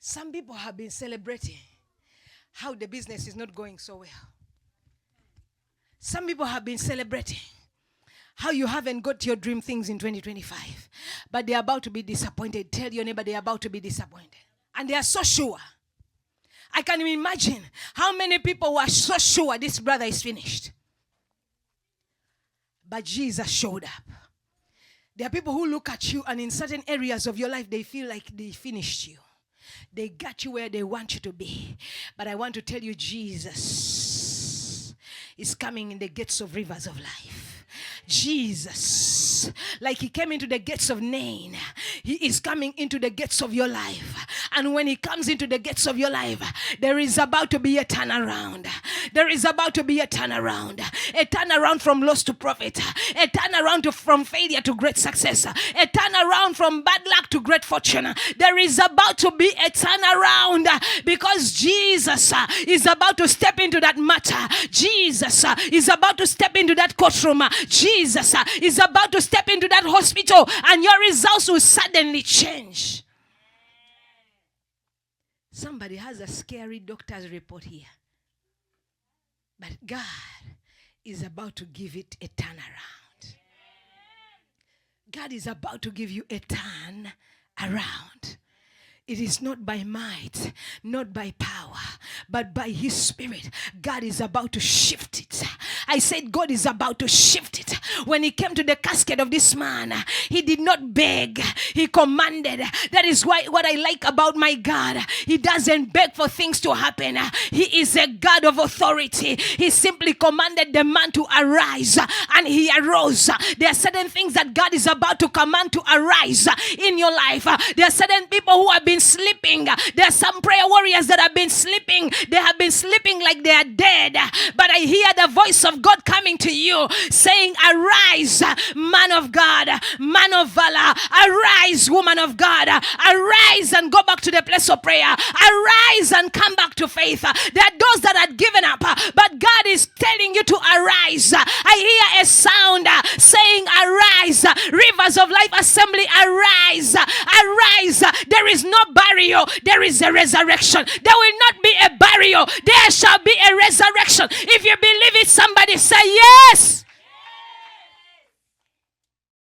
Some people have been celebrating how the business is not going so well. Some people have been celebrating how you haven't got your dream things in 2025. But they're about to be disappointed. Tell your neighbor they're about to be disappointed. And they are so sure. I can imagine how many people were so sure this brother is finished. But Jesus showed up. There are people who look at you and in certain areas of your life, they feel like they finished you. They got you where they want you to be. But I want to tell you, Jesus is coming in the gates of rivers of life. Jesus, like he came into the gates of Nain, he is coming into the gates of your life. And when he comes into the gates of your life, there is about to be a turnaround. There is about to be a turnaround. A turnaround from loss to profit. A turnaround from failure to great success. A turnaround from bad luck to great fortune. There is about to be a turnaround because Jesus is about to step into that matter. Jesus is about to step into that courtroom. Jesus is about to step into that hospital, and your results will suddenly change. Somebody has a scary doctor's report here. But God is about to give it a turnaround. God is about to give you a turn around. It is not by might, not by power, but by his spirit. God is about to shift it. I said God is about to shift it. When he came to the casket of this man, he did not beg. He commanded. That is why what I like about my God. He doesn't beg for things to happen. He is a God of authority. He simply commanded the man to arise, and he arose. There are certain things that God is about to command to arise in your life. There are certain people who have been sleeping. There are some prayer warriors that have been sleeping. They have been sleeping like they are dead. But I hear the voice of God coming to you saying, arise, man of God, man of valor. Arise, woman of God. Arise and go back to the place of prayer. Arise and come back to faith. There are those that had given up, but God is telling you to arise. I hear a sound saying, arise. Rivers of Life Assembly, arise. Arise. There is no burial. There is a resurrection. There will not be a burial. There shall be a resurrection. If you believe it, somebody say yes.